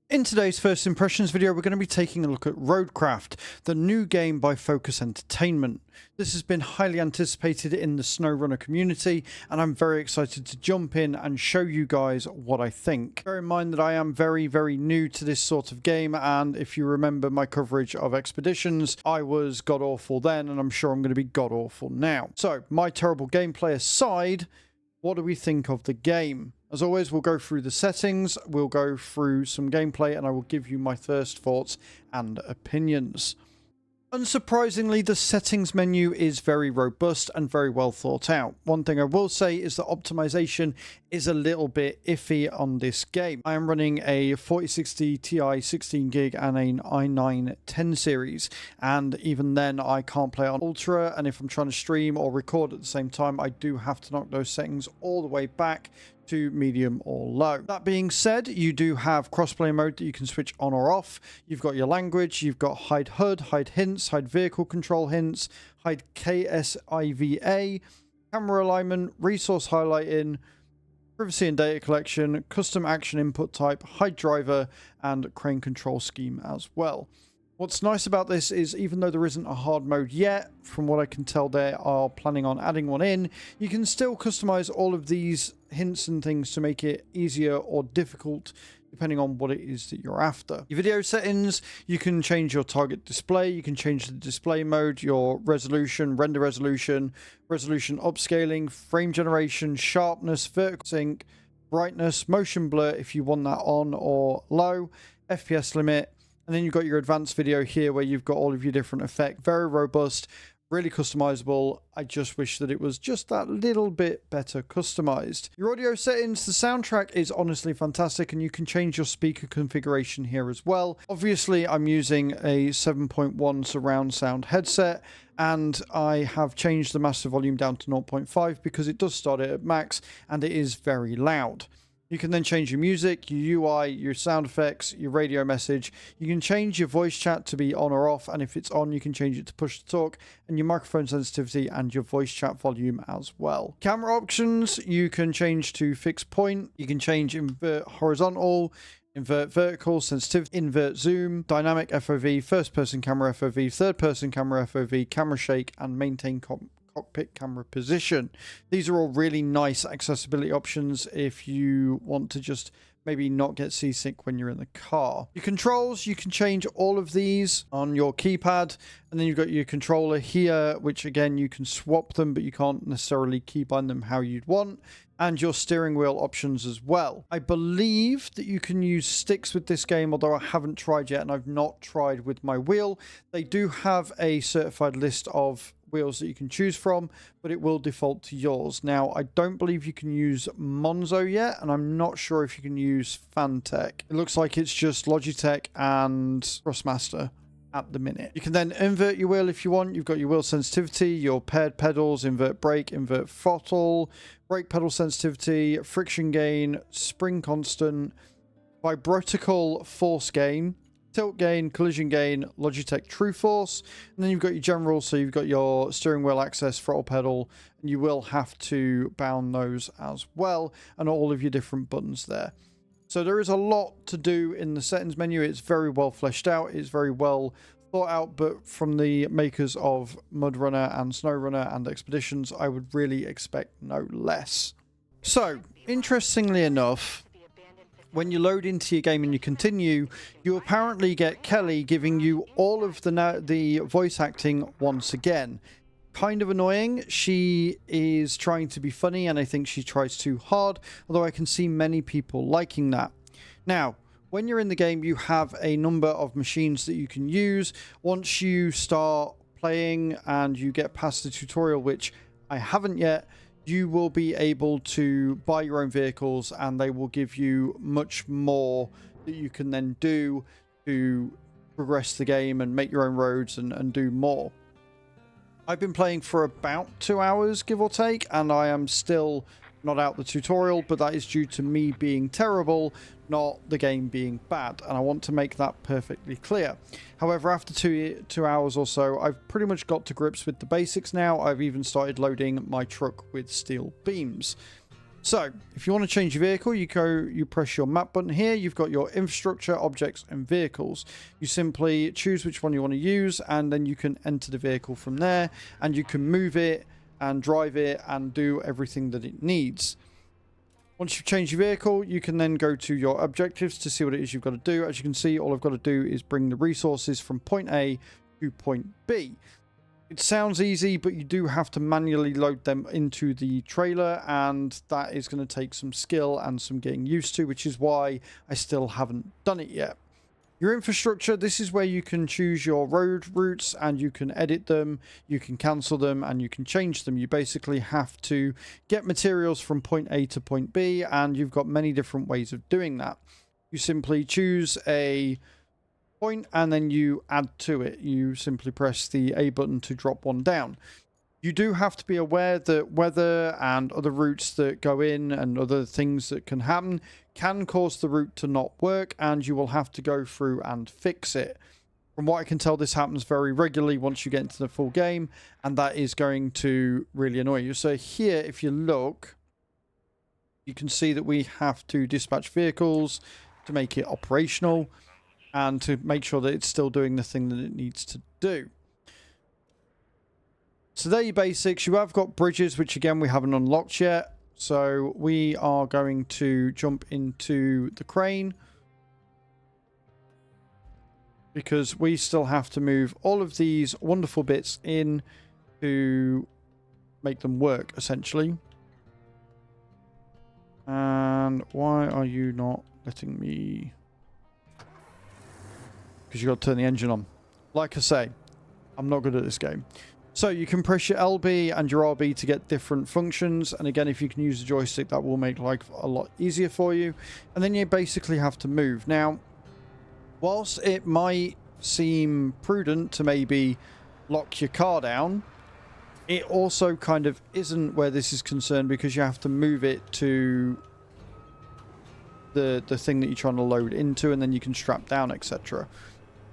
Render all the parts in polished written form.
In today's first impressions video, we're going to be taking a look at Roadcraft, the new game by Focus Entertainment. This has been highly anticipated in the SnowRunner community, and I'm very excited to jump in and show you guys what I think. Bear in mind that I am very new to this sort of game, and if you remember my coverage of Expeditions, I was god-awful then, and I'm sure I'm going to be god-awful now. So, my terrible gameplay aside, what do we think of the game? As always, we'll go through the settings, we'll go through some gameplay, and I will give you my first thoughts and opinions. Unsurprisingly, the settings menu is very robust and very well thought out. One thing I will say is that optimization is a little bit iffy on this game. I am running a 4060 Ti 16GB and an i9 10 series, and even then I can't play on Ultra, and if I'm trying to stream or record at the same time, I do have to knock those settings all the way back to medium or low. That being said, you do have crossplay mode that you can switch on or off. You've got your language, you've got hide HUD, hide hints, hide vehicle control hints, hide KSIVA, camera alignment, resource highlighting, privacy and data collection, custom action input type, hide driver, and crane control scheme as well. What's nice about this is even though there isn't a hard mode yet, from what I can tell they are planning on adding one in, you can still customize all of these hints and things to make it easier or difficult depending on what it is that you're after. Your video settings, you can change your target display, you can change the display mode, your resolution, render resolution, resolution upscaling, frame generation, sharpness, vertical sync, brightness, motion blur if you want that on or low, FPS limit. And then you've got your advanced video here where you've got all of your different effects. Very robust, really customizable. I just wish that it was just that little bit better customized. Your audio settings, the soundtrack is honestly fantastic, and you can change your speaker configuration here as well. Obviously, I'm using a 7.1 surround sound headset, and I have changed the master volume down to 0.5 because it does start it at max and it is very loud. You can then change your music, your UI, your sound effects, your radio message. You can change your voice chat to be on or off, and if it's on, you can change it to push to talk, and your microphone sensitivity and your voice chat volume as well. Camera options, you can change to fixed point. You can change invert horizontal, invert vertical, sensitivity, invert zoom, dynamic FOV, first person camera FOV, third person camera FOV, camera shake, and maintain cockpit camera position. These are all really nice accessibility options if you want to just maybe not get seasick when you're in the car. Your controls, you can change all of these on your keypad, and then you've got your controller here, which again you can swap them, but you can't necessarily keybind them how you'd want, and your steering wheel options as well. I believe that you can use sticks with this game, although I haven't tried yet, and I've not tried with my wheel. They do have a certified list of wheels that you can choose from, but it will default to yours. Now, I don't believe you can use Monzo yet, and I'm not sure if you can use Fantech. It looks like it's just Logitech and Thrustmaster at the minute. You can then invert your wheel if you want. You've got your wheel sensitivity, your paired pedals, invert brake, invert throttle, brake pedal sensitivity, friction gain, spring constant, vibratical force gain, tilt gain, collision gain, Logitech True Force, and then you've got your general, so you've got your steering wheel access, throttle pedal, and you will have to bound those as well, and all of your different buttons there. So there is a lot to do in the settings menu. It's very well fleshed out, it's very well thought out, but from the makers of MudRunner and SnowRunner and Expeditions, I would really expect no less. So, interestingly enough, when you load into your game and you continue, you apparently get Kelly giving you all of the voice acting once again. Kind of annoying. She is trying to be funny, and I think she tries too hard, although I can see many people liking that. Now, when you're in the game, you have a number of machines that you can use. Once you start playing and you get past the tutorial, which I haven't yet, you will be able to buy your own vehicles, and they will give you much more that you can then do to progress the game and make your own roads and do more. I've been playing for about 2 hours, give or take, and I am still not out the tutorial, but that is due to me being terrible, not the game being bad, and I want to make that perfectly clear. However, after two hours or so, I've pretty much got to grips with the basics now. I've even started loading my truck with steel beams. So if you want to change your vehicle, you press your map button here. You've got your infrastructure, objects and vehicles. You simply choose which one you want to use, and then you can enter the vehicle from there, and you can move it and drive it and do everything that it needs. Once you've changed your vehicle, you can then go to your objectives to see what it is you've got to do. As you can see, all I've got to do is bring the resources from point A to point B. It sounds easy, but you do have to manually load them into the trailer, and that is going to take some skill and some getting used to, which is why I still haven't done it yet. Your infrastructure, this is where you can choose your road routes and you can edit them, you can cancel them and you can change them. You basically have to get materials from point A to point B, and you've got many different ways of doing that. You simply choose a point and then you add to it. You simply press the A button to drop one down. You do have to be aware that weather and other routes that go in and other things that can happen can cause the route to not work, and you will have to go through and fix it. From what I can tell, this happens very regularly once you get into the full game, and that is going to really annoy you. So here, if you look, you can see that we have to dispatch vehicles to make it operational and to make sure that it's still doing the thing that it needs to do. So there are your basics. You have got bridges, which again we haven't unlocked yet. So we are going to jump into the crane, because we still have to move all of these wonderful bits in to make them work, essentially. And why are you not letting me? Because you've got to turn the engine on. Like I say, I'm not good at this game. So you can press your LB and your RB to get different functions. And again, if you can use the joystick, that will make life a lot easier for you. And then you basically have to move. Now, whilst it might seem prudent to maybe lock your car down, it also kind of isn't where this is concerned, because you have to move it to the thing that you're trying to load into, and then you can strap down, etc.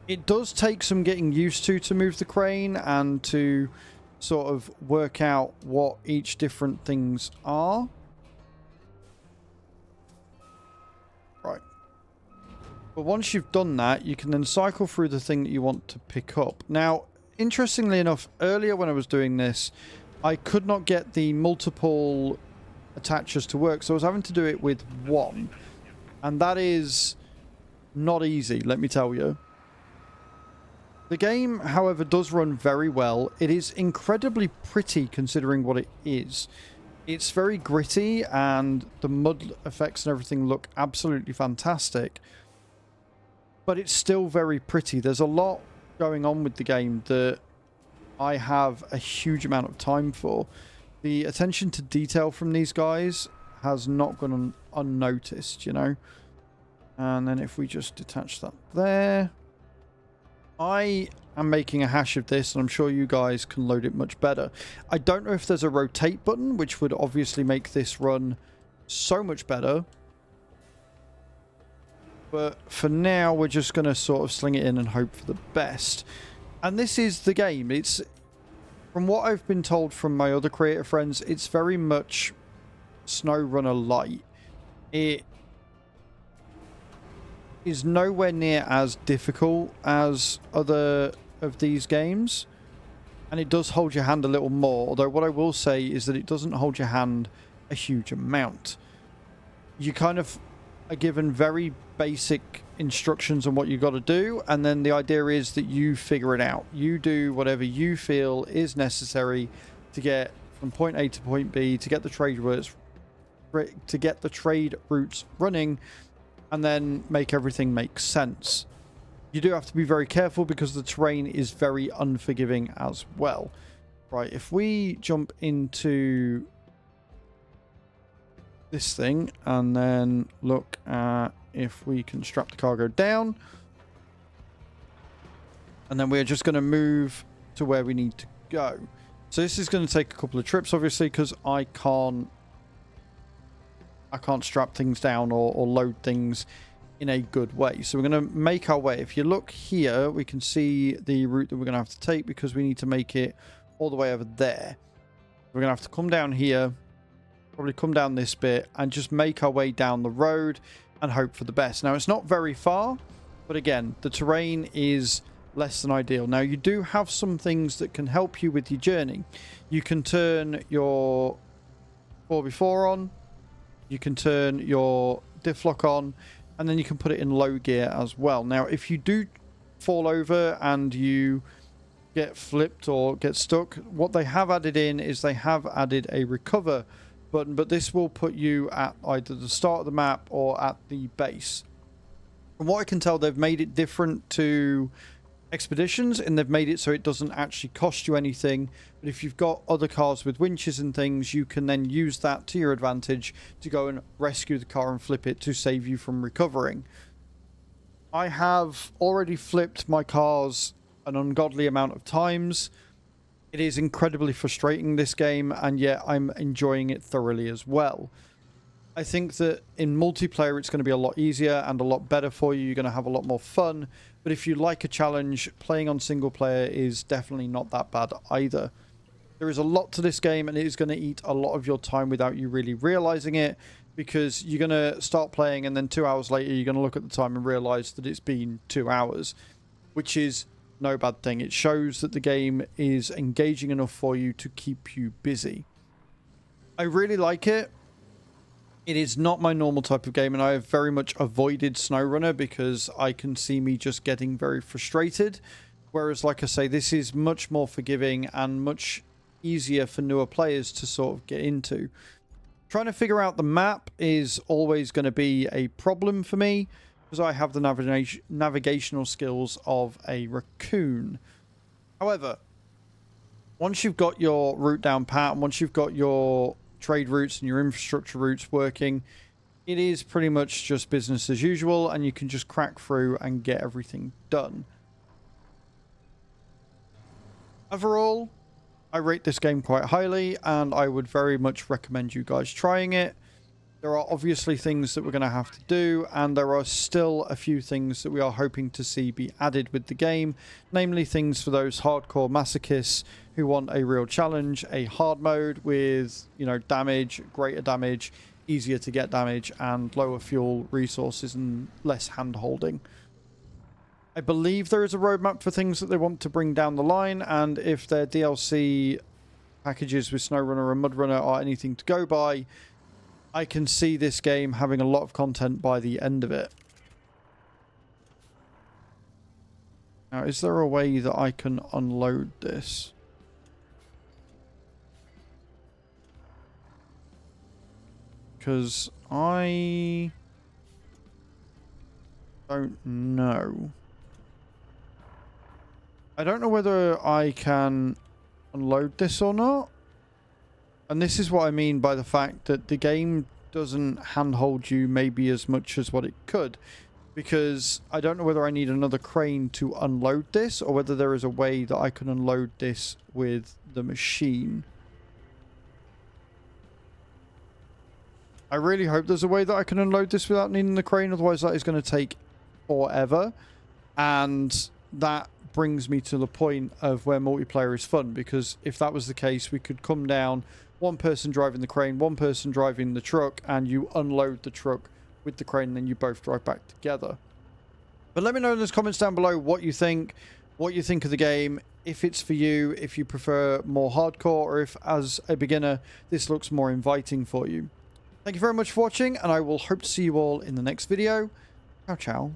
It does take some getting used to move the crane and to sort of work out what each different things are. Right. But once you've done that, you can then cycle through the thing that you want to pick up. Now, interestingly enough, earlier when I was doing this, I could not get the multiple attachers to work, so I was having to do it with one. And that is not easy, let me tell you. The game, however, does run very well. It is incredibly pretty considering what it is. It's very gritty, and the mud effects and everything look absolutely fantastic. But it's still very pretty. There's a lot going on with the game that I have a huge amount of time for. The attention to detail from these guys has not gone unnoticed, you know. And then if we just detach that there, I am making a hash of this, and I'm sure you guys can load it much better. I don't know if there's a rotate button, which would obviously make this run so much better. But for now, we're just going to sort of sling it in and hope for the best. And this is the game. It's, from what I've been told from my other creator friends, it's very much SnowRunner light. It is nowhere near as difficult as other of these games, and it does hold your hand a little more, although what I will say is that it doesn't hold your hand a huge amount. You kind of are given very basic instructions on what you've got to do, and then the idea is that you figure it out. You do whatever you feel is necessary to get from point A to point B, to get the trade routes running, and then make everything make sense. You do have to be very careful because the terrain is very unforgiving as well. Right, if we jump into this thing and then look at if we can strap the cargo down, and then we're just going to move to where we need to go. So this is going to take a couple of trips, obviously, because I can't strap things down or load things in a good way. So we're going to make our way. If you look here, we can see the route that we're going to have to take, because we need to make it all the way over there. We're going to have to come down here, probably come down this bit and just make our way down the road and hope for the best. Now, it's not very far, but again, the terrain is less than ideal. Now, you do have some things that can help you with your journey. You can turn your 4x4 on, you can turn your diff lock on, and then you can put it in low gear as well. Now, if you do fall over and you get flipped or get stuck, what they have added in is they have added a recover button, but this will put you at either the start of the map or at the base. From what I can tell, they've made it different to Expeditions, and they've made it so it doesn't actually cost you anything, but if you've got other cars with winches and things, you can then use that to your advantage to go and rescue the car and flip it to save you from recovering. I have already flipped my cars an ungodly amount of times. It is incredibly frustrating, this game, and yet I'm enjoying it thoroughly as well. I think that in multiplayer it's going to be a lot easier and a lot better for you. You're going to have a lot more fun, but if you like a challenge, playing on single player is definitely not that bad either. There is a lot to this game, and it is going to eat a lot of your time without you really realizing it, because you're going to start playing and then 2 hours later you're going to look at the time and realize that it's been 2 hours, which is no bad thing. It shows that the game is engaging enough for you to keep you busy. I really like it. It is not my normal type of game, and I have very much avoided SnowRunner because I can see me just getting very frustrated. Whereas, like I say, this is much more forgiving and much easier for newer players to sort of get into. Trying to figure out the map is always going to be a problem for me because I have the navigational skills of a raccoon. However, once you've got your route down pat, and once you've got your trade routes and your infrastructure routes working, it is pretty much just business as usual, and you can just crack through and get everything done. Overall, I rate this game quite highly, and I would very much recommend you guys trying it. There are obviously things that we're going to have to do, and there are still a few things that we are hoping to see be added with the game, namely things for those hardcore masochists who want a real challenge, a hard mode with, you know, damage, greater damage, easier to get damage, and lower fuel resources and less hand holding. I believe there is a roadmap for things that they want to bring down the line, and if their DLC packages with SnowRunner and MudRunner are anything to go by, I can see this game having a lot of content by the end of it. Now, is there a way that I can unload this? Because I don't know. I don't know whether I can unload this or not. And this is what I mean by the fact that the game doesn't handhold you maybe as much as what it could. Because I don't know whether I need another crane to unload this, or whether there is a way that I can unload this with the machine. I really hope there's a way that I can unload this without needing the crane, otherwise that is going to take forever. And that brings me to the point of where multiplayer is fun, because if that was the case, we could come down, one person driving the crane, one person driving the truck, and you unload the truck with the crane, and then you both drive back together. But let me know in the comments down below what you think of the game, if it's for you, if you prefer more hardcore, or if as a beginner this looks more inviting for you. Thank you very much for watching, and I will hope to see you all in the next video. Ciao, ciao.